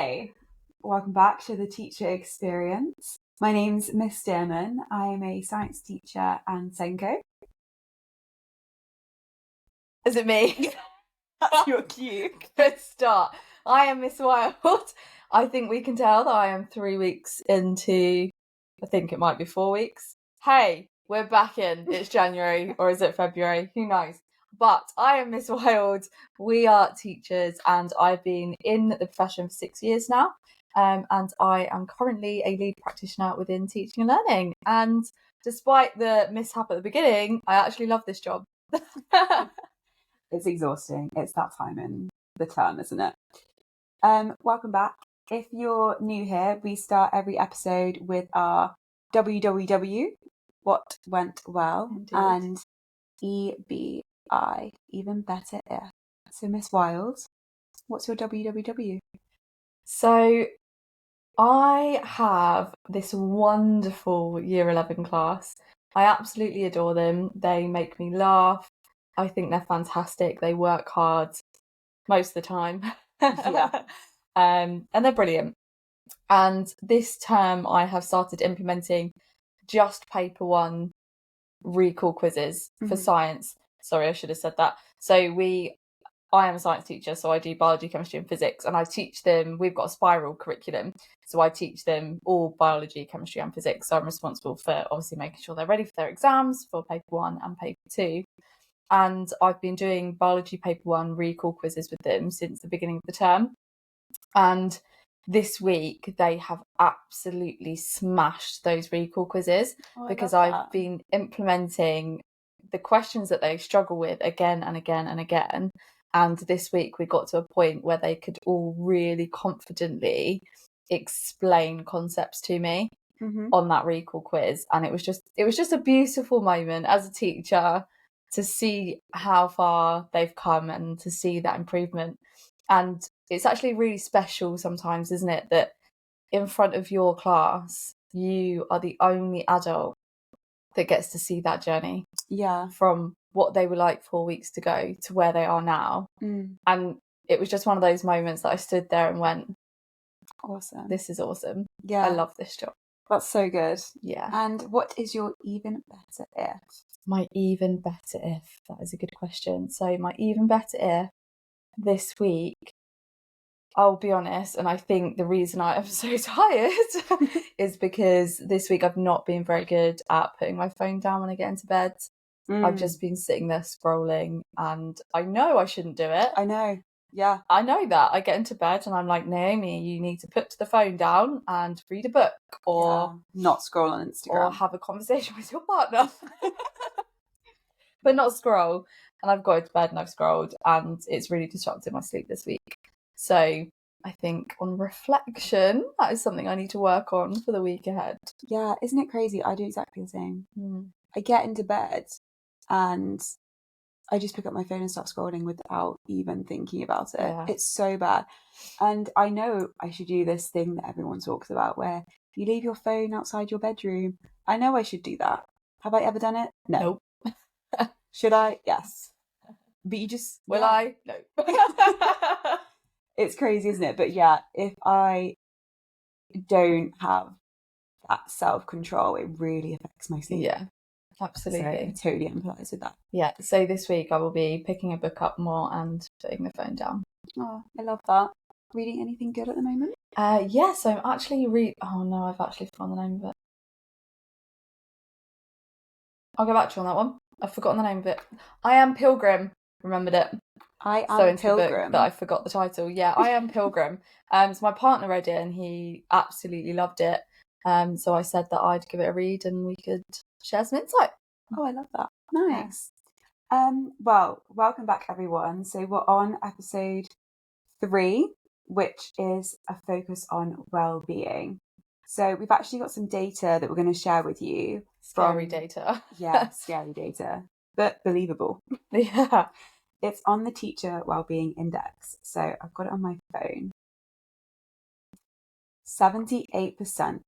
Hey, welcome back to the Teacher Experience. My name's Miss Dearman. I am a science teacher and Senko. Is it me? That's your cue. Good start. I am Miss Wild. I think we can tell that I am 3 weeks into, I think it might be 4 weeks. Hey, we're back in. It's January, or is it February? Who knows? But I am Miss Wild. We are teachers, and I've been in the profession for 6 years now. And I am currently a lead practitioner within teaching and learning. And despite the mishap at the beginning, I actually love this job. It's exhausting. It's that time in the term, isn't it? Welcome back. If you're new here, we start every episode with our WWW, what went well, Indeed. and EBI, even better if. So, Miss Wild, what's your WWW? So I have this wonderful Year 11 class. I absolutely adore them. They make me laugh. I think they're fantastic. They work hard most of the time. Yeah. And they're brilliant. And this term I have started implementing just paper one recall quizzes for science. Sorry, I should have said that. I am a science teacher, so I do biology, chemistry and physics, and I teach them, we've got a spiral curriculum, so I teach them all biology, chemistry and physics, so I'm responsible for obviously making sure they're ready for their exams for paper one and paper two. And I've been doing biology paper one recall quizzes with them since the beginning of the term. And this week they have absolutely smashed those recall quizzes because I've been implementing the questions that they struggle with again and again and again. And this week we got to a point where they could all really confidently explain concepts to me on that recall quiz. And it was just a beautiful moment as a teacher to see how far they've come and to see that improvement. And it's actually really special sometimes, isn't it, that in front of your class, you are the only adult that gets to see that journey. Yeah. From what they were like 4 weeks ago to where they are now. And it was just one of those moments that I stood there and went, awesome. This is awesome. Yeah. I love this job. That's so good. Yeah. And what is your even better if? My even better if. That is a good question. So my even better if this week, I'll be honest, and I think the reason I am so tired is because this week I've not been very good at putting my phone down when I get into bed. I've just been sitting there scrolling, and I know I shouldn't do it. I know. Yeah. I know that. I get into bed and I'm like, Naomi, you need to put the phone down and read a book or not scroll on Instagram. Or have a conversation with your partner. But not scroll. And I've got to bed and I've scrolled, and it's really disrupted my sleep this week. So I think on reflection, that is something I need to work on for the week ahead. Yeah, isn't it crazy? I do exactly the same. I get into bed and I just pick up my phone and start scrolling without even thinking about it. Yeah. It's so bad. And I know I should do this thing that everyone talks about where you leave your phone outside your bedroom. I know I should do that. Have I ever done it? No. Nope. Should I? Yes. But you just... Will I? No. It's crazy, isn't it? But yeah, if I don't have that self-control, it really affects my sleep. Yeah. Absolutely. So I totally empathise with that. Yeah, so this week I will be picking a book up more and putting the phone down. Oh, I love that. Reading anything good at the moment? Yeah, so I'm actually oh no, I've actually forgotten the name of it. I'll go back to you on that one. I've forgotten the name of it. I Am Pilgrim. Remembered it. I Am Pilgrim. That I forgot the title. Yeah, I Am Pilgrim. So my partner read it and he absolutely loved it. So I said that I'd give it a read and we could share some insight. Oh, I love that. Nice. Well, welcome back everyone. So we're on episode 3, which is a focus on well-being. So we've actually got some data that we're going to share with you. Scary data. Yeah, scary data, but believable. Yeah. It's on the Teacher Wellbeing Index. So I've got it on my phone. 78%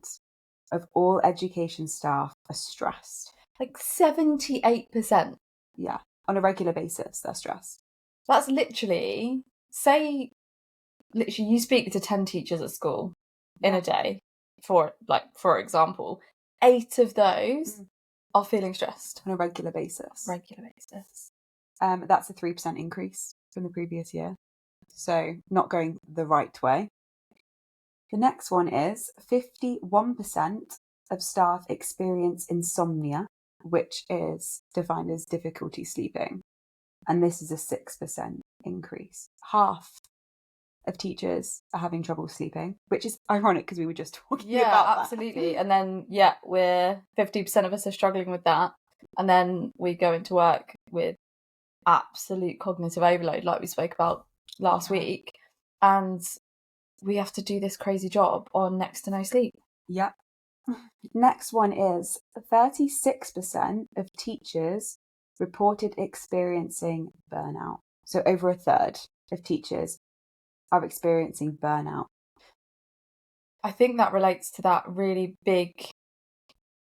of all education staff are stressed. Like 78%? Yeah, on a regular basis, they're stressed. That's literally, say literally, you speak to 10 teachers at school in a day, for example, 8 of those are feeling stressed on a regular basis. That's a 3% increase from the previous year. So not going the right way. The next one is 51% of staff experience insomnia, which is defined as difficulty sleeping. And this is a 6% increase. Half of teachers are having trouble sleeping, which is ironic because we were just talking about that. Yeah, absolutely. And then, we're 50% of us are struggling with that. And then we go into work with absolute cognitive overload, like we spoke about last week. And we have to do this crazy job on next to no sleep. Yep. Next one is 36% of teachers reported experiencing burnout. So over a third of teachers are experiencing burnout. I think that relates to that really big,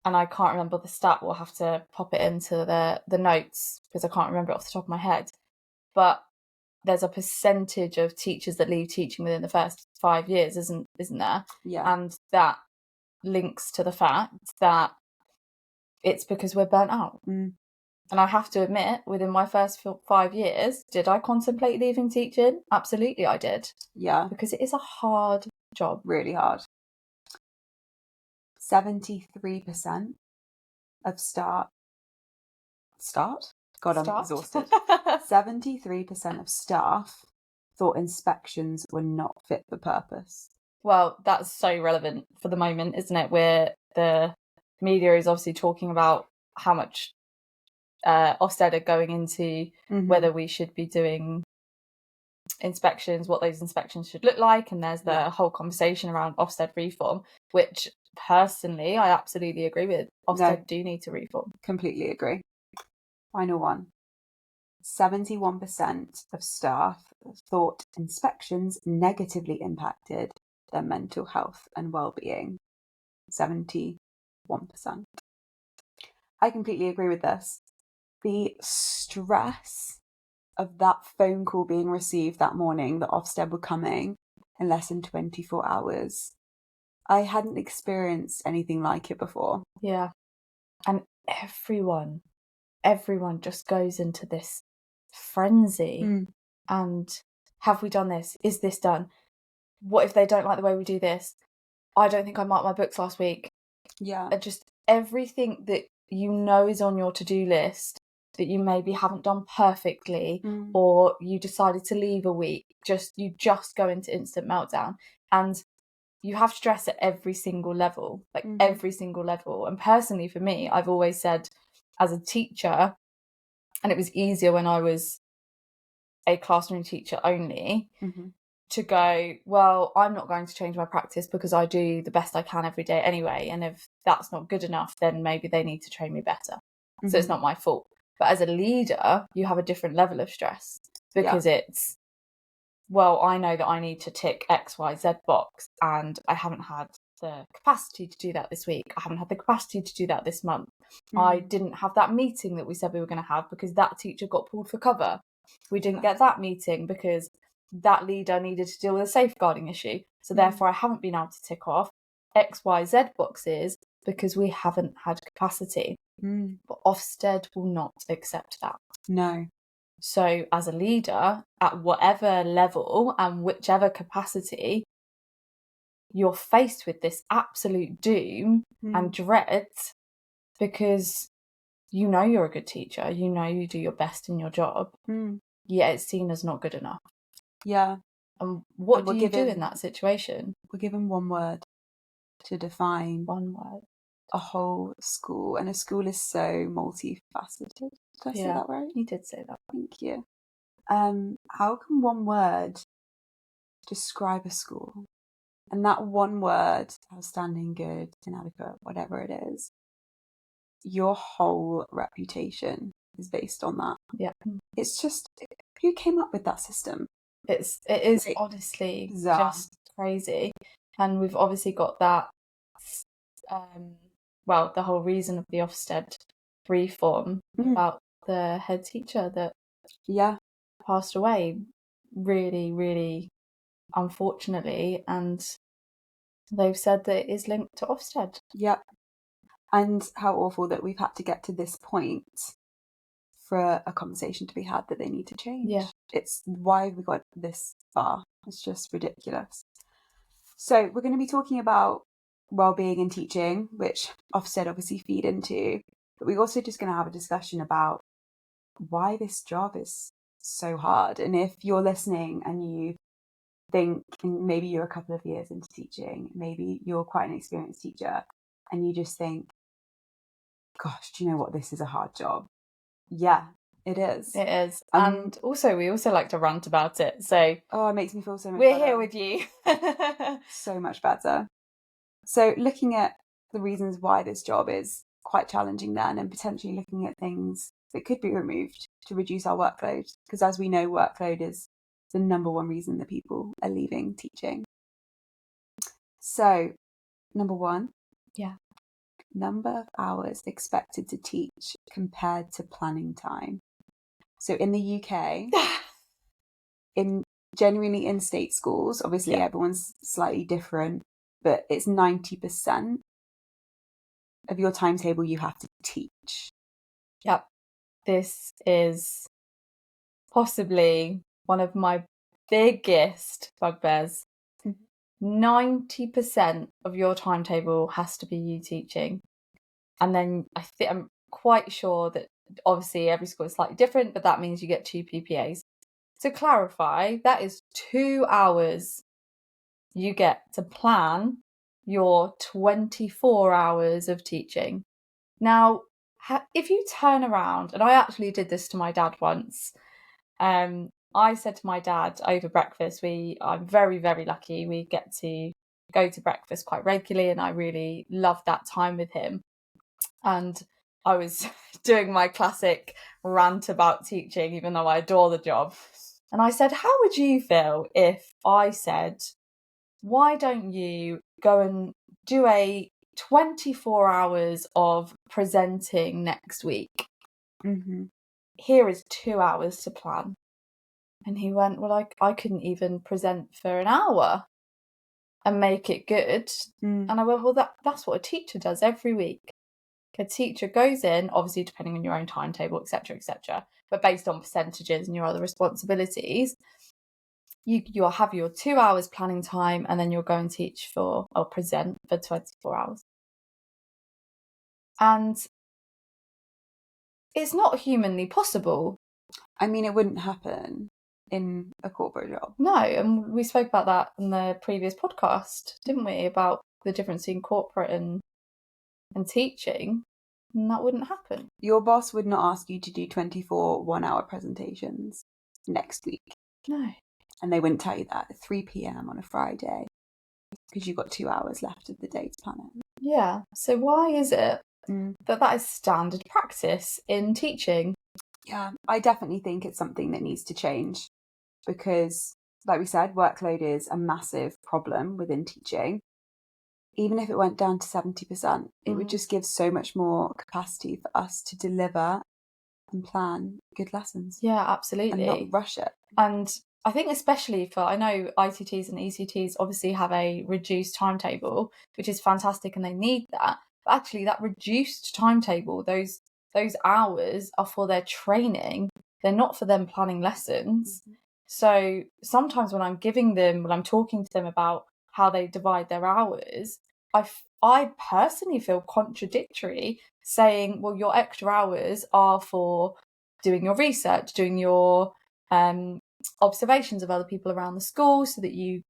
and I can't remember the stat, we'll have to pop it into the notes because I can't remember it off the top of my head. But there's a percentage of teachers that leave teaching within the first 5 years, isn't there? Yeah. And that links to the fact that it's because we're burnt out. And I have to admit, within my first 5 years, did I contemplate leaving teaching? Absolutely, I did. Yeah. Because it is a hard job. Really hard. 73% of start? God, I'm exhausted. 73% of staff thought inspections were not fit for purpose. Well, that's so relevant for the moment, isn't it? Where the media is obviously talking about how much Ofsted are going into whether we should be doing inspections, what those inspections should look like, and there's the whole conversation around Ofsted reform, which personally I absolutely agree with. Ofsted do need to reform. Completely agree. Final one. 71% of staff thought inspections negatively impacted their mental health and well-being. 71%. I completely agree with this. The stress of that phone call being received that morning that Ofsted were coming in less than 24 hours. I hadn't experienced anything like it before. Yeah. And everyone just goes into this frenzy. And have we done this? Is this done? What if they don't like the way we do this? I don't think I marked my books last week. Yeah. And just everything that you know is on your to-do list that you maybe haven't done perfectly, or you decided to leave a week, you just go into instant meltdown. And you have stress at every single level, every single level. And personally for me, I've always said as a teacher, and it was easier when I was a classroom teacher only, to go, well, I'm not going to change my practice because I do the best I can every day anyway. And if that's not good enough, then maybe they need to train me better. So it's not my fault. But as a leader, you have a different level of stress because it's, well, I know that I need to tick X, Y, Z box, and I haven't had the capacity to do that this week. I haven't had the capacity to do that this month. I didn't have that meeting that we said we were going to have because that teacher got pulled for cover. We didn't get that meeting because that leader needed to deal with a safeguarding issue. So therefore, I haven't been able to tick off X, Y, Z boxes because we haven't had capacity. But Ofsted will not accept that. No. So as a leader, at whatever level and whichever capacity, you're faced with this absolute doom and dread because you know you're a good teacher, you know you do your best in your job, yet it's seen as not good enough. Yeah. And what do you do in that situation? We're given one word to define one word a whole school, and a school is so multifaceted. Did I say that right? You did say that. Thank you. How can one word describe a school? And that one word, outstanding, good, inadequate, whatever it is, your whole reputation is based on that. Yeah. It's just, who came up with that system? It is honestly just crazy. And we've obviously got that, the whole reason of the Ofsted reform about the head teacher that passed away. Really, really unfortunately, and they've said that it is linked to Ofsted. Yep. And how awful that we've had to get to this point for a conversation to be had that they need to change. Yeah. It's why we got this far. It's just ridiculous. So we're going to be talking about well-being in teaching, which Ofsted obviously feed into, but we're also just going to have a discussion about why this job is so hard. And if you're listening and you think, and maybe you're a couple of years into teaching, maybe you're quite an experienced teacher, and you just think, gosh, do you know what? This is a hard job. Yeah, it is. It is. And also, we also like to rant about it. So, it makes me feel so much better. We're here with you. So much better. So, looking at the reasons why this job is quite challenging then, and potentially looking at things that could be removed to reduce our workload. Because as we know, workload is the number one reason that people are leaving teaching. So, number one. Yeah. Number of hours expected to teach compared to planning time. So in the UK, genuinely in state schools, obviously everyone's slightly different, but it's 90% of your timetable you have to teach. Yep. This is possibly one of my biggest bugbears. 90% of your timetable has to be you teaching. And then I'm quite sure that obviously every school is slightly different, but that means you get 2 PPAs. To clarify, that is 2 hours you get to plan your 24 hours of teaching. Now, if you turn around, and I actually did this to my dad once, I said to my dad over breakfast, I'm very, very lucky. We get to go to breakfast quite regularly, and I really love that time with him. And I was doing my classic rant about teaching, even though I adore the job. And I said, how would you feel if I said, why don't you go and do a 24 hours of presenting next week? Mm-hmm. Here is 2 hours to plan. And he went, well, I couldn't even present for an hour and make it good. And I went, well, that's what a teacher does every week. A teacher goes in, obviously depending on your own timetable, etc., but based on percentages and your other responsibilities, you'll have your 2 hours planning time, and then you'll go and teach or present for 24 hours. And it's not humanly possible. I mean, it wouldn't happen in a corporate job. No, and we spoke about that in the previous podcast, didn't we? About the difference between corporate and teaching, and that wouldn't happen. Your boss would not ask you to do 24 1-hour presentations next week. No. And they wouldn't tell you that at 3 p.m. on a Friday because you've got 2 hours left of the day to plan it. Yeah. So why is it that is standard practice in teaching? Yeah, I definitely think it's something that needs to change because, like we said, workload is a massive problem within teaching. Even if it went down to 70%, it would just give so much more capacity for us to deliver and plan good lessons. Yeah, absolutely. And not rush it. And I think especially I know ITTs and ECTs obviously have a reduced timetable, which is fantastic, and they need that. But actually that reduced timetable, those hours are for their training. They're not for them planning lessons. So sometimes when I'm talking to them about how they divide their hours, I personally feel contradictory saying, well, your extra hours are for doing your research, doing your observations of other people around the school so that you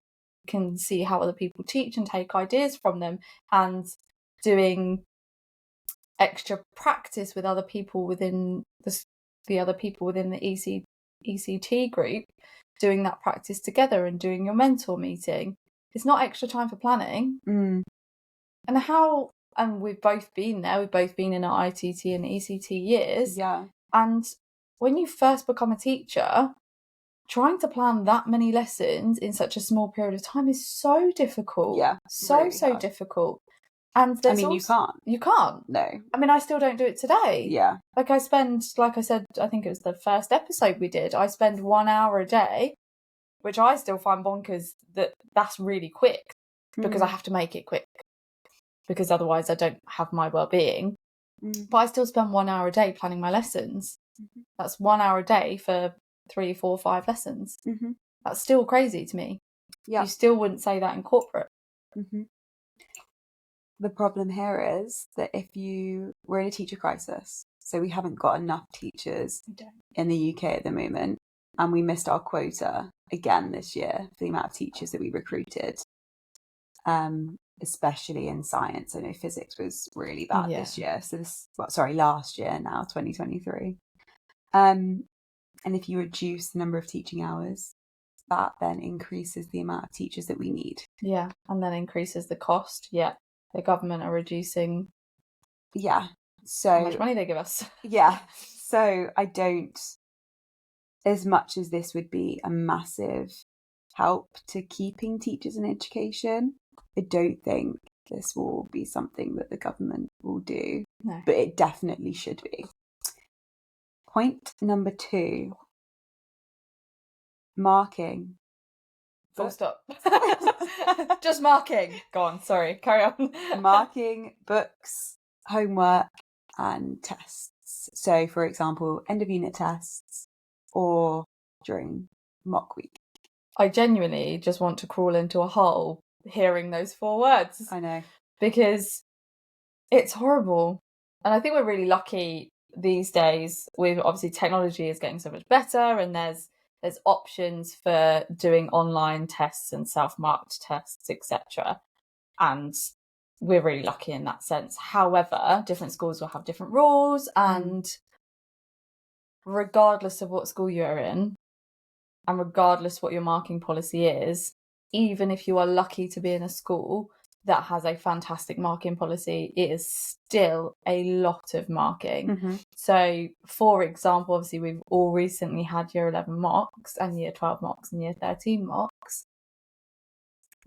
can see how other people teach and take ideas from them, and doing extra practice with other people within the other people within the ECT group, doing that practice together and doing your mentor meeting. It's not extra time for planning. And we've both been there, we've both been in our ITT and ECT years. Yeah. And when you first become a teacher, trying to plan that many lessons in such a small period of time is so difficult. Yeah. So difficult. And you can't. You can't. No. I mean, I still don't do it today. Yeah. Like I said, I think it was the first episode we did, I spend 1 hour a day which I still find bonkers that's really quick, because I have to make it quick, because otherwise I don't have my well-being. But I still spend 1 hour a day planning my lessons. That's 1 hour a day for 3, 4, 5 lessons. That's still crazy to me. You still wouldn't say that in corporate. The problem here is that we're in a teacher crisis, so we haven't got enough teachers in the UK at the moment, and we missed our quota again this year for the amount of teachers that we recruited, especially in science. I know physics was really bad this year, last year now, 2023. And if you reduce the number of teaching hours, that then increases the amount of teachers that we need. Yeah, and then increases the cost. Yeah, the government are reducing. Yeah, so how much money they give us. Yeah, so I don't. As much as this would be a massive help to keeping teachers in education, I don't think this will be something that the government will do. No. But it definitely should be. Point number 2. Marking. Full stop. Just marking. Go on, sorry, carry on. Marking books, homework, and tests. So, for example, end of unit tests or during mock week. I genuinely just want to crawl into a hole hearing those 4 words. I know. Because it's horrible. And I think we're really lucky these days with, obviously, technology is getting so much better, and there's options for doing online tests and self-marked tests, etc. And we're really lucky in that sense. However, different schools will have different rules, and regardless of what school you're in, and regardless what your marking policy is, even if you are lucky to be in a school that has a fantastic marking policy, it is still a lot of marking. So, for example, obviously we've all recently had year 11 mocks and year 12 mocks and year 13 mocks.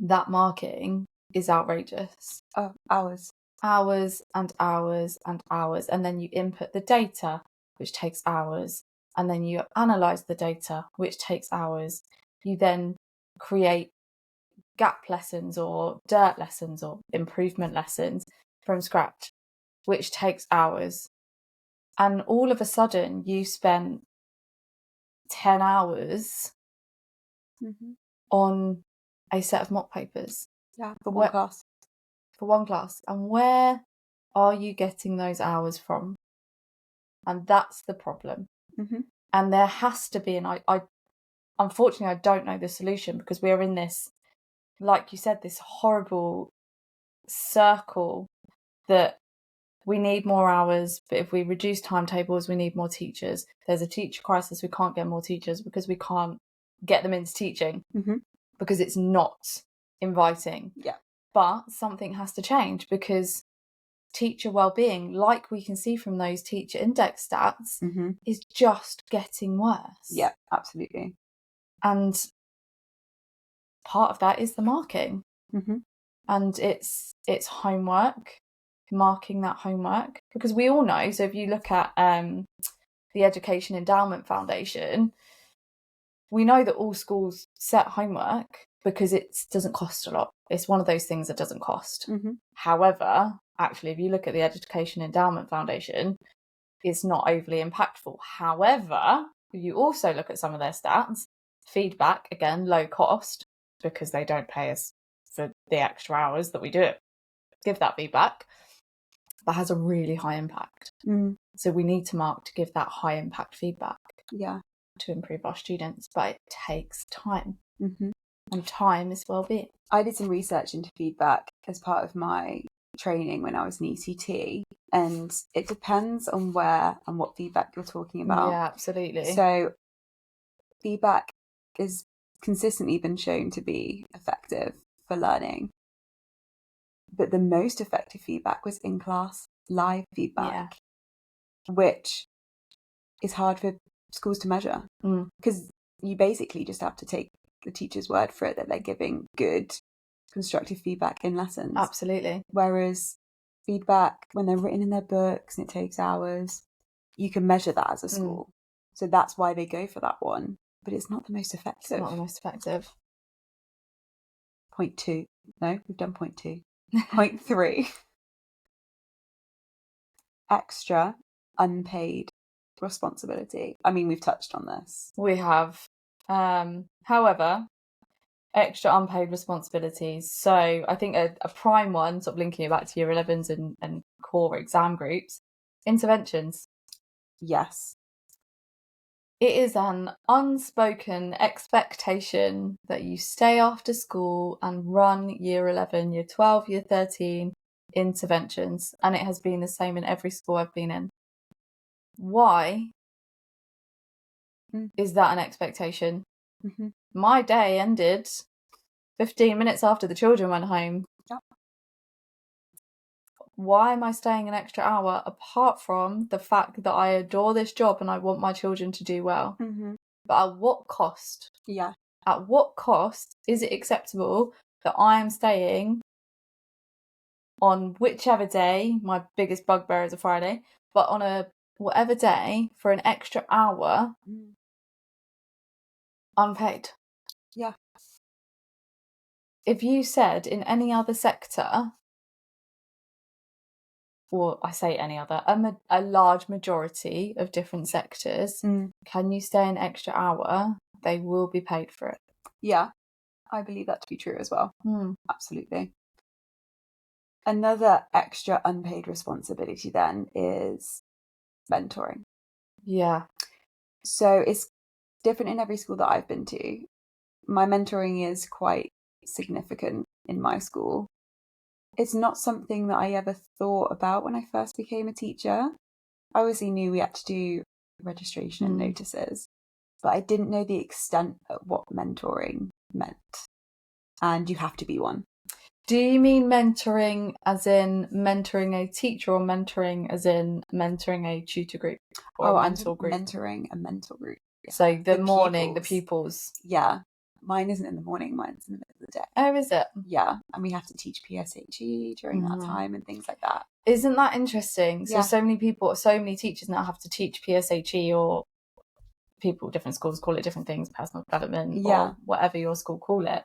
That marking is outrageous. Oh, hours. Hours and hours and hours. And then you input the data, which takes hours. And then you analyse the data, which takes hours. You then create gap lessons or dirt lessons or improvement lessons from scratch, which takes hours. And all of a sudden you spent 10 hours on a set of mock papers. Yeah, for one class. For one class. And where are you getting those hours from? And that's the problem. And there has to be, and I unfortunately I don't know the solution, because we're in this, like you said, this horrible circle that we need more hours, but if we reduce timetables, we need more teachers. There's a teacher crisis, we can't get more teachers because we can't get them into teaching because it's not inviting. Yeah. But something has to change, because teacher well-being, like we can see from those teacher index stats, is just getting worse. Yeah, absolutely. And part of that is the marking. And it's homework, marking that homework, because we all know, so if you look at the Education Endowment Foundation, we know that all schools set homework because it doesn't cost a lot. It's one of those things that doesn't cost. However, actually, if you look at the Education Endowment Foundation, it's not overly impactful. However, if you also look at some of their stats, feedback, again, low cost, because they don't pay us for the extra hours that we do it. Give that feedback. That has a really high impact. So we need to mark to give that high impact feedback. Yeah. To improve our students, but it takes time. And time is well-being. I did some research into feedback as part of my training when I was an ECT, and it depends on where and what feedback you're talking about. Yeah, absolutely. So feedback has consistently been shown to be effective for learning, but the most effective feedback was in-class live feedback, which is hard for schools to measure, because you basically just have to take the teacher's word for it that they're giving good constructive feedback in lessons. Absolutely. Whereas feedback, when they're written in their books and it takes hours, you can measure that as a school. So that's why they go for that one. but it's not the most effective. It's not the most effective. Point 2. No, we've done point 2. Point 3. Extra unpaid responsibility. I mean, we've touched on this. We have. However, extra unpaid responsibilities. So I think a prime one, sort of linking it back to year 11s and core exam groups, interventions. Yes. It is an unspoken expectation that you stay after school and run year 11, year 12, year 13 interventions. And it has been the same in every school I've been in. Why is that an expectation? Mm-hmm. My day ended 15 minutes after the children went home. Yep. Why am I staying an extra hour apart from the fact that I adore this job and I want my children to do well? Mm-hmm. But at what cost? Yeah. At what cost is it acceptable that I am staying on whichever day, my biggest bugbear is a Friday, but on a whatever day for an extra hour unpaid? Yeah. If you said in any other sector, or I say any other, a large majority of different sectors, can you stay an extra hour? They will be paid for it. Yeah, I believe that to be true as well. Absolutely. Another extra unpaid responsibility then is mentoring. Yeah. So it's different in every school that I've been to. My mentoring is quite significant in my school. It's not something that I ever thought about when I first became a teacher. I obviously knew we had to do registration and notices, but I didn't know the extent of what mentoring meant. And you have to be one. Do you mean mentoring as in mentoring a teacher, or mentoring as in mentoring a tutor group or a mentor group? Mentoring a mentor group. Yeah. So the morning, pupils. The pupils. Yeah. Mine isn't in the morning, mine's in the middle of the day. Oh, is it? Yeah. And we have to teach PSHE during that time and things like that. Isn't that interesting? So so many teachers now have to teach PSHE, or people, different schools call it different things, personal development, or whatever your school call it.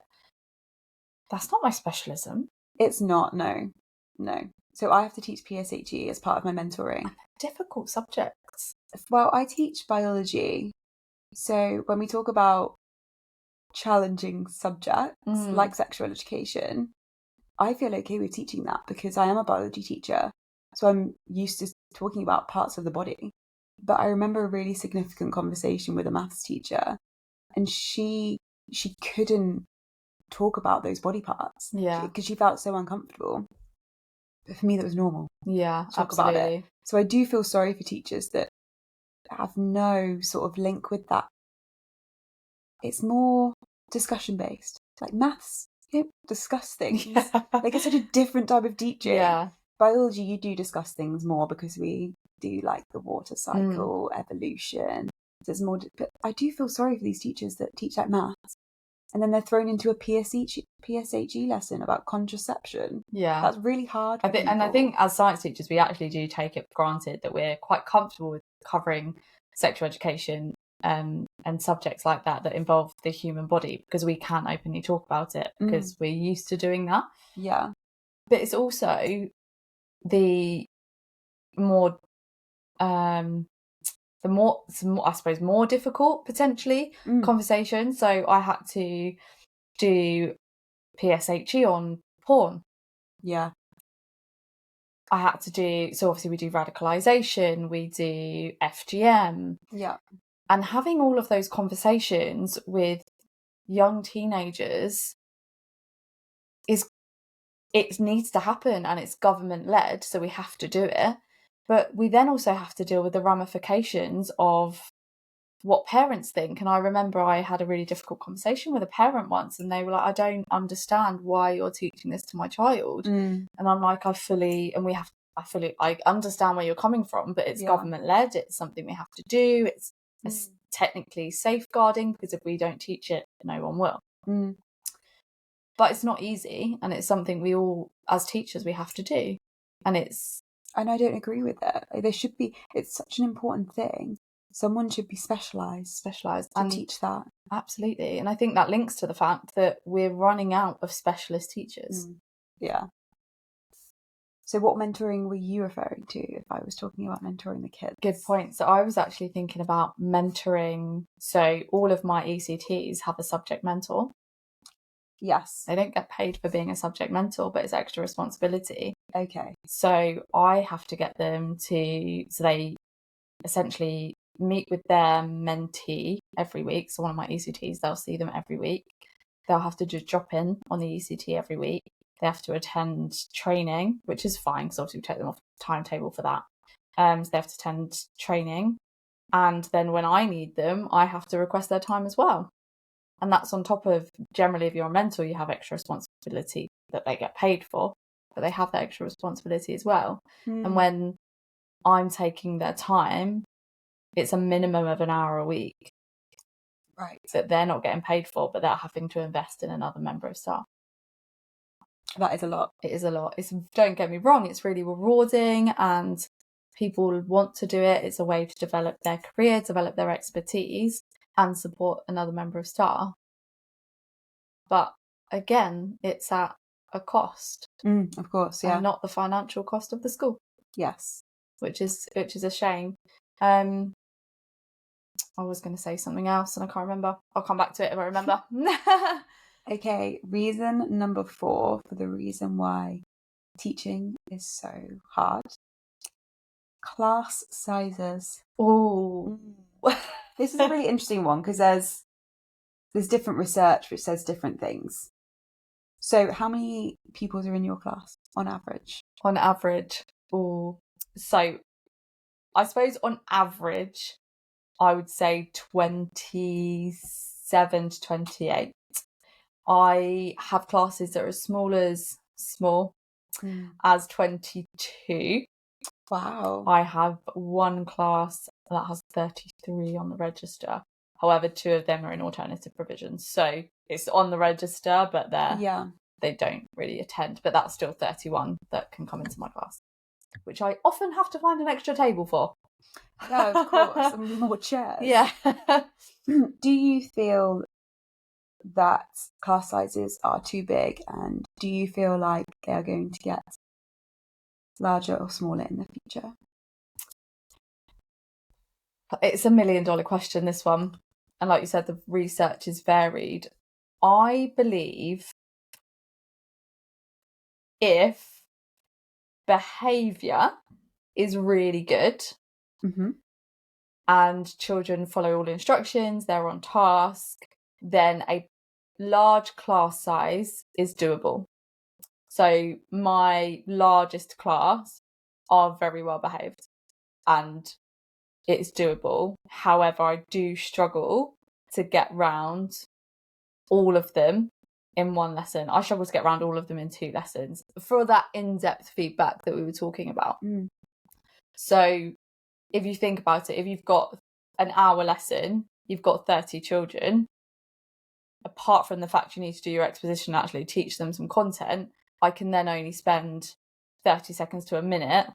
That's not my specialism. It's not, no. So I have to teach PSHE as part of my mentoring. Difficult subjects. Well, I teach biology. So when we talk about challenging subjects like sexual education, I feel okay with teaching that because I am a biology teacher. So I'm used to talking about parts of the body. But I remember a really significant conversation with a maths teacher, and she couldn't talk about those body parts. Yeah. Because she felt so uncomfortable. But for me, that was normal. Yeah, to talk about it. So I do feel sorry for teachers that have no sort of link with that. It's more discussion based. Like maths, you don't discuss things. Yeah. Like it's such a different type of teaching. Yeah. Biology, you do discuss things more because we do like the water cycle, evolution. So it's more, but I do feel sorry for these teachers that teach like maths, and then they're thrown into a PSHE lesson about contraception. Yeah. That's really hard. I think as science teachers, we actually do take it for granted that we're quite comfortable with covering sexual education and subjects like that involve the human body, because we can openly talk about it because we're used to doing that. Yeah. But it's also the more I suppose more difficult potentially conversation. So I had to do PSHE on porn. Yeah. I had to do, so obviously we do radicalisation, we do FGM. Yeah. And having all of those conversations with young teenagers it needs to happen, and it's government led, so we have to do it. But we then also have to deal with the ramifications of what parents think. And I remember I had a really difficult conversation with a parent once, and they were like, I don't understand why you're teaching this to my child. And I'm like, I understand where you're coming from, but it's government led. It's something we have to do. It's technically safeguarding, because if we don't teach it, no one will. But it's not easy, and it's something we all, as teachers, we have to do. And I don't agree with that. There should be, it's such an important thing. Someone should be specialised to teach that. Absolutely. And I think that links to the fact that we're running out of specialist teachers. Yeah. So what mentoring were you referring to if I was talking about mentoring the kids? Good point. So I was actually thinking about mentoring. So all of my ECTs have a subject mentor. Yes. They don't get paid for being a subject mentor, but it's extra responsibility. Okay. So I have to get them to, so they essentially meet with their mentee every week. So one of my ECTs, they'll see them every week. They'll have to just drop in on the ECT every week. They have to attend training, which is fine because obviously we take them off the timetable for that. So they have to attend training. And then when I need them, I have to request their time as well. And that's on top of, generally, if you're a mentor, you have extra responsibility that they get paid for, but they have that extra responsibility as well. And when I'm taking their time, it's a minimum of an hour a week. Right. That they're not getting paid for, but they're having to invest in another member of staff. That is a lot. It is a lot. Don't get me wrong, it's really rewarding and people want to do it. It's a way to develop their career, develop their expertise and support another member of staff. But again, it's at a cost. Of course, yeah. And not the financial cost of the school. Yes. Which is a shame. I was going to say something else and I can't remember. I'll come back to it if I remember. Okay, reason number 4 for the reason why teaching is so hard. Class sizes. Oh, this is a really interesting one because there's different research which says different things. So how many pupils are in your class on average? On average, so I suppose on average, I would say 27 to 28. I have classes that are as small as 22. Wow. I have one class that has 33 on the register. However, 2 of them are in alternative provisions. So it's on the register, but they don't really attend. But that's still 31 that can come into my class, which I often have to find an extra table for. Yeah, of course. And more chairs. Yeah. Do you feel that class sizes are too big, and do you feel like they are going to get larger or smaller in the future? It's $1 million question, this one. And like you said, the research is varied. I believe if behaviour is really good and children follow all instructions, they're on task, then a large class size is doable. So my largest class are very well behaved and it's doable. However, I do struggle to get round all of them in one lesson. I struggle to get around all of them in 2 lessons for that in-depth feedback that we were talking about. So if you think about it, if you've got an hour lesson, you've got 30 children, apart from the fact you need to do your exposition and actually teach them some content, I can then only spend 30 seconds to a minute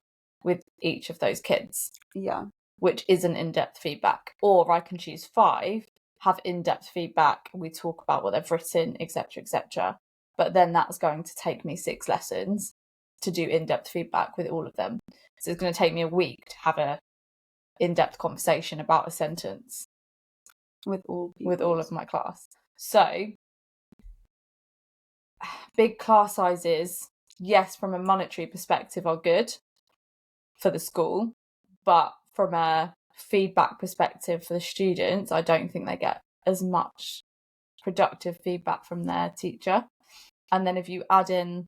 with each of those kids. Yeah. Which isn't in-depth feedback. Or I can choose 5, have in-depth feedback, we talk about what they've written, etc., etc. But then that's going to take me 6 lessons to do in-depth feedback with all of them. So it's going to take me a week to have a in-depth conversation about a sentence with all of my class. So big class sizes, yes, from a monetary perspective are good for the school, but from a feedback perspective for the students, I don't think they get as much productive feedback from their teacher. And then if you add in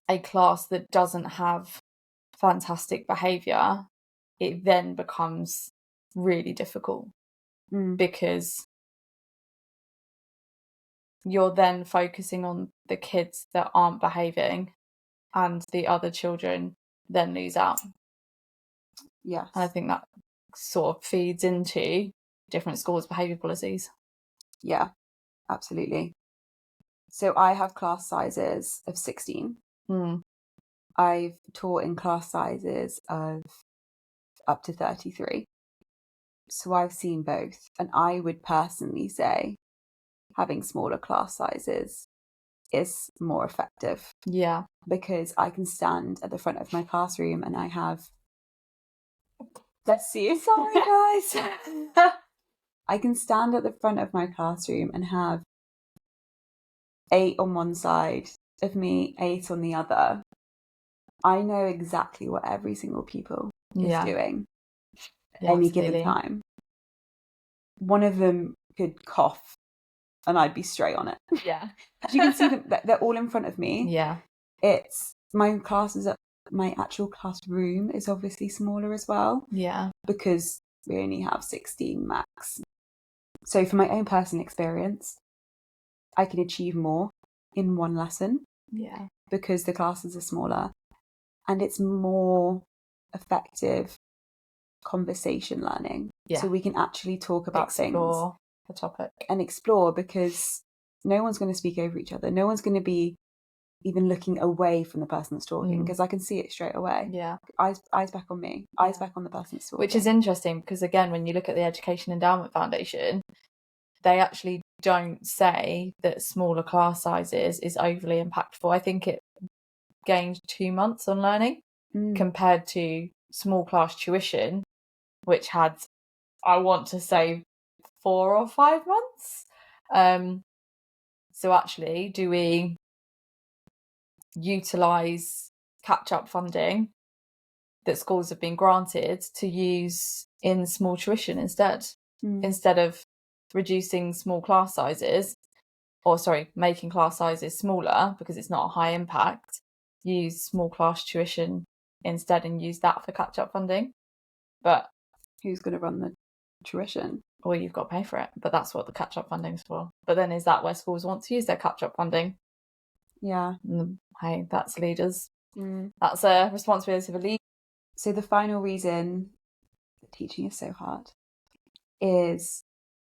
a class that doesn't have fantastic behaviour, it then becomes really difficult because you're then focusing on the kids that aren't behaving and the other children then lose out. Yes. And I think that sort of feeds into different schools' behaviour policies. Yeah, absolutely. So I have class sizes of 16. I've taught in class sizes of up to 33. So I've seen both, and I would personally say having smaller class sizes is more effective. Yeah. Because I can stand at the front of my classroom and I have, bless you, Sorry guys. I can stand at the front of my classroom and have 8 on one side of me, 8 on the other. I know exactly what every single pupil is doing at any given time. One of them could cough and I'd be straight on it. Yeah. As you can see them, they're all in front of me. Yeah. It's my classes at my actual classroom is obviously smaller as well. Yeah. Because we only have 16 max. So for my own personal experience, I can achieve more in one lesson. Yeah. Because the classes are smaller and it's more effective conversation learning. Yeah. So we can actually talk about explore things. The topic. And explore, because no one's going to speak over each other. No one's going to be even looking away from the person that's talking, because I can see it straight away. Yeah. Eyes back on me. Eyes back on the person that's talking. Which is interesting, because again, when you look at the Education Endowment Foundation, they actually don't say that smaller class sizes is overly impactful. I think it gained 2 months on learning compared to small class tuition, which had, I want to say, 4 or 5 months. So actually, do we utilise catch-up funding that schools have been granted to use in small tuition instead of reducing small class sizes, making class sizes smaller because it's not a high impact, use small class tuition instead and use that for catch-up funding? But who's going to run the tuition? Well, you've got to pay for it, but that's what the catch-up funding's for. But then is that where schools want to use their catch-up funding? Yeah. Hey, that's leaders. That's a responsibility of a leader. So the final reason that teaching is so hard is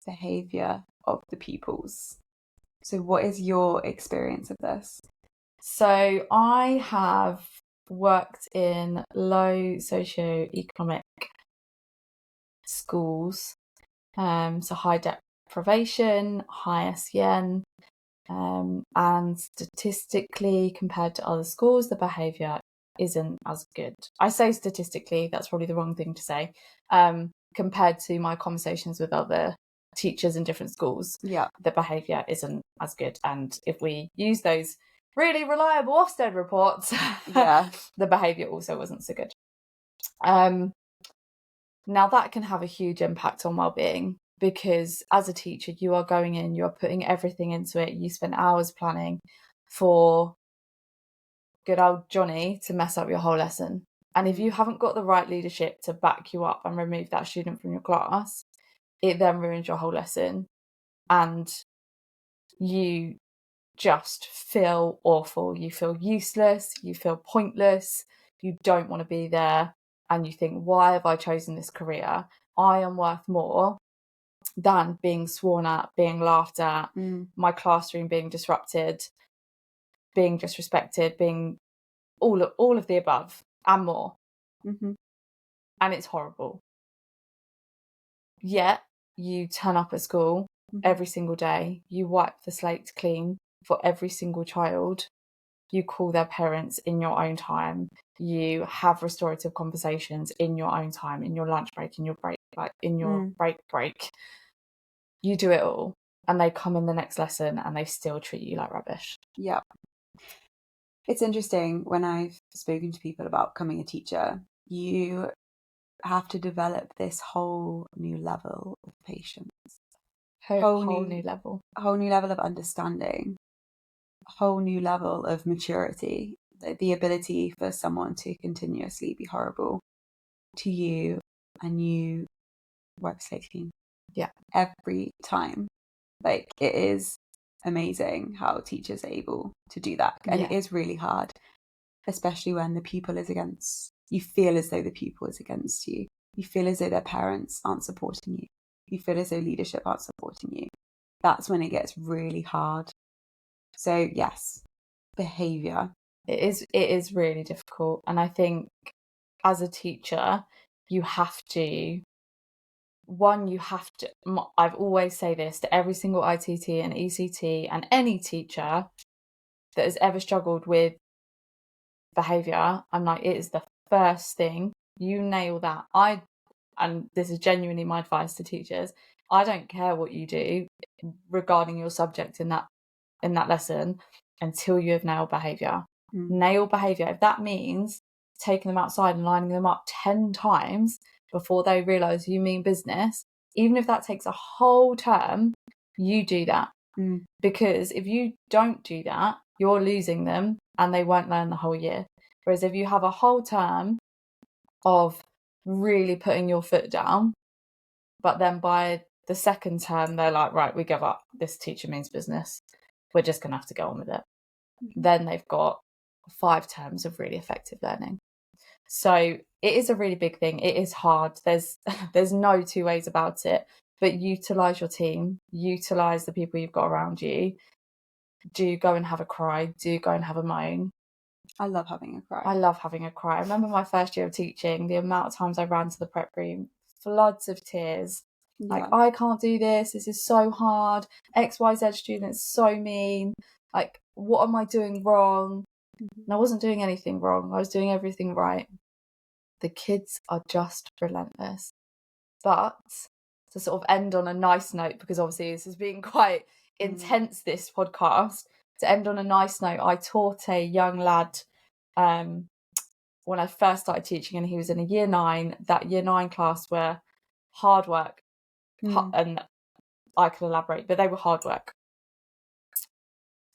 behaviour of the pupils. So what is your experience of this? So I have worked in low socioeconomic schools, so high deprivation, high SEN, and statistically, compared to other schools, the behaviour isn't as good. I say statistically, that's probably the wrong thing to say, compared to my conversations with other teachers in different schools. Yeah, the behaviour isn't as good. And if we use those really reliable Ofsted reports, the behaviour also wasn't so good. Now that can have a huge impact on well-being, because as a teacher, you are going in, you're putting everything into it. You spend hours planning for good old Johnny to mess up your whole lesson. And if you haven't got the right leadership to back you up and remove that student from your class, it then ruins your whole lesson. And you just feel awful. You feel useless. You feel pointless. You don't want to be there. And you think, why have I chosen this career? I am worth more than being sworn at, being laughed at, my classroom being disrupted, being disrespected, being all of the above and more. And it's horrible. Yet you turn up at school every single day. You wipe the slate clean for every single child. You call their parents in your own time. You have restorative conversations in your own time, in your lunch break, in your break, like in your break. You do it all, and they come in the next lesson and they still treat you like rubbish. Yeah. It's interesting, when I've spoken to people about becoming a teacher, you have to develop this whole new level of patience. Whole new level. A whole new level of understanding. A whole new level of maturity. The ability for someone to continuously be horrible to you, and you wipe slate clean. Yeah. Every time. Like, it is amazing how teachers are able to do that. And it is really hard, especially when the pupil is against you. Feel as though the pupil is against you. You feel as though their parents aren't supporting you. You feel as though leadership aren't supporting you. That's when it gets really hard. So yes, behaviour. It is really difficult. And I think as a teacher, you have to one, you have to, I've always say this to every single ITT and ECT and any teacher that has ever struggled with behaviour, I'm like, it is the first thing. You nail that. And this is genuinely my advice to teachers, I don't care what you do regarding your subject in that lesson until you have nailed behaviour. Nail behaviour. If that means taking them outside and lining them up 10 times before they realise you mean business, even if that takes a whole term, you do that. Because if you don't do that, you're losing them and they won't learn the whole year. Whereas if you have a whole term of really putting your foot down, but then by the second term they're like, right, we give up, this teacher means business, we're just gonna have to go on with it, then they've got 5 terms of really effective learning. So it is a really big thing. It is hard. There's no two ways about it, but utilize your team, utilize the people you've got around you. Do go and have a cry, do go and have a moan. I love having a cry. I remember my first year of teaching, the amount of times I ran to the prep room, floods of tears. Yeah. Like, I can't do this. This is so hard. XYZ students so mean. Like, what am I doing wrong? And I wasn't doing anything wrong. I was doing everything right. The kids are just relentless. But to sort of end on a nice note, because obviously this has been quite intense, this podcast, to end on a nice note, I taught a young lad when I first started teaching, and he was in a year 9. That year 9 class were hard work, and I could elaborate, but they were hard work.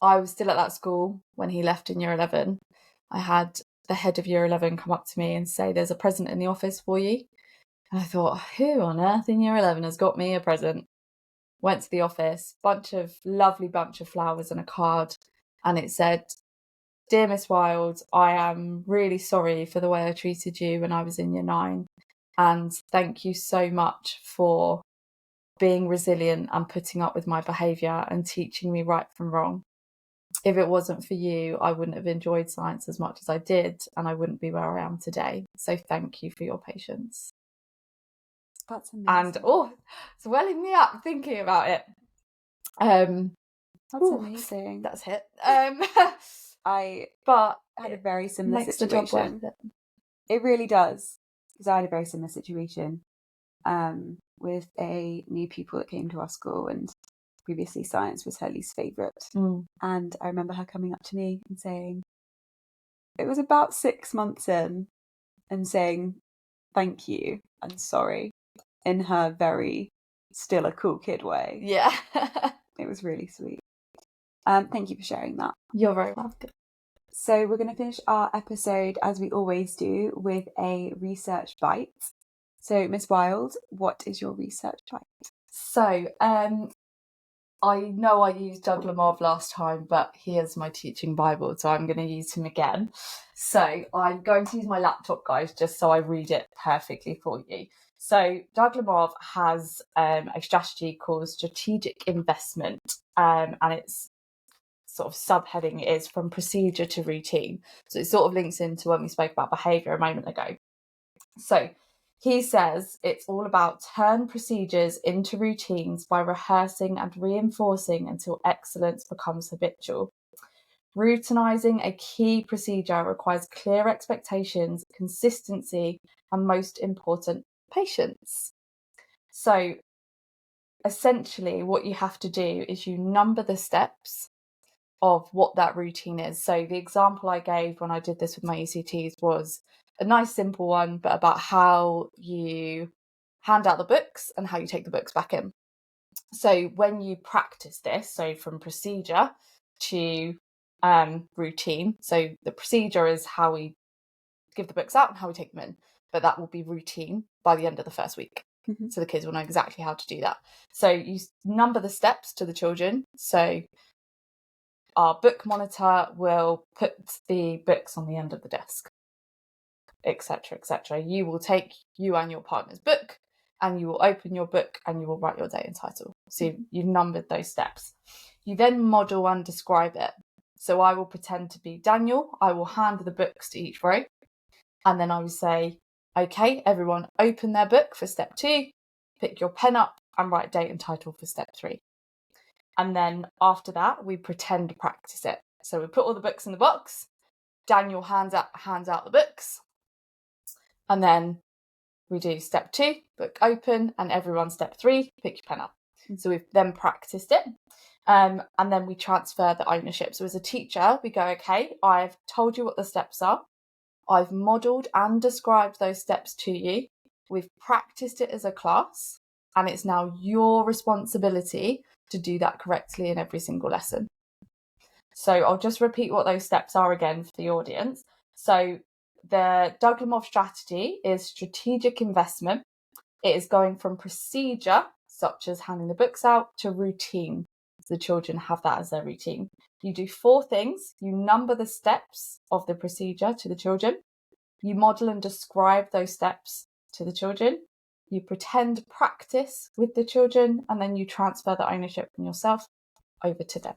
I was still at that school when he left in year 11. I had the head of year 11 come up to me and say, there's a present in the office for you. And I thought, who on earth in year 11 has got me a present? Went to the office, lovely bunch of flowers and a card. And it said, Dear Miss Wilde, I am really sorry for the way I treated you when I was in year 9. And thank you so much for being resilient and putting up with my behaviour and teaching me right from wrong. If it wasn't for you, I wouldn't have enjoyed science as much as I did, and I wouldn't be where I am today. So thank you for your patience. That's amazing. And it's welling me up thinking about it. That's amazing. That's it. I had a very similar makes situation. The job worth it. It really does, because I had a very similar situation with a new pupil that came to our school, and previously science was her least favourite. And I remember her coming up to me and saying, it was about 6 months in, and saying thank you and sorry in her very still a cool kid way. Yeah. It was really sweet. Thank you for sharing that. You're very welcome. So we're going to finish our episode, as we always do, with a research bite. So, Miss Wilde, what is your research bite? So, I know I used Doug Lemov last time, but he is my teaching Bible, so I'm going to use him again. So I'm going to use my laptop, guys, just so I read it perfectly for you. So Doug Lemov has a strategy called strategic investment, and its sort of subheading is from procedure to routine. So it sort of links into when we spoke about behaviour a moment ago. So he says it's all about turn procedures into routines by rehearsing and reinforcing until excellence becomes habitual. Routinizing a key procedure requires clear expectations, consistency, and most important, patience. So essentially what you have to do is you number the steps of what that routine is. So the example I gave when I did this with my ECTs was a nice simple one, but about how you hand out the books and how you take the books back in. So when you practice this, so from procedure to routine, so the procedure is how we give the books out and how we take them in, but that will be routine by the end of the first week. So the kids will know exactly how to do that. So you number the steps to the children. So our book monitor will put the books on the end of the desk, etc., etc. You will take you and your partner's book, and you will open your book and you will write your day and title. So you've numbered those steps. You then model and describe it. So I will pretend to be Daniel. I will hand the books to each row, and then I will say, okay, everyone open their book for step 2, pick your pen up and write date and title for step 3. And then after that, we pretend to practice it. So we put all the books in the box, Daniel hands out the books, and then we do step 2, book open, and everyone step 3, pick your pen up. So we've then practiced it. And then we transfer the ownership. So as a teacher, we go, okay, I've told you what the steps are. I've modelled and described those steps to you. We've practiced it as a class, and it's now your responsibility to do that correctly in every single lesson. So I'll just repeat what those steps are again for the audience. So the Doug-Lemov strategy is strategic investment. It is going from procedure, such as handing the books out, to routine. The children have that as their routine. You do 4 things. You number the steps of the procedure to the children. You model and describe those steps to the children. You pretend practice with the children, and then you transfer the ownership from yourself over to them.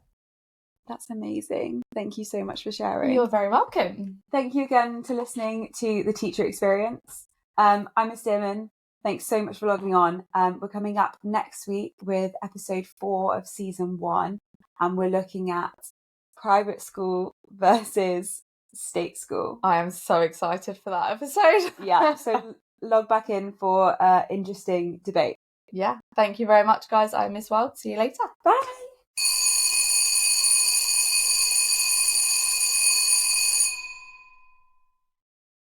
That's amazing. Thank you so much for sharing. You're very welcome. Thank you again for listening to The Teacher Experience. I'm Miss Dearman. Thanks so much for logging on. We're coming up next week with episode 4 of season 1, and we're looking at private school versus state school. I am so excited for that episode. Yeah, so log back in for interesting debate. Yeah, thank you very much, guys. I'm Miss Wild. See you later. Bye.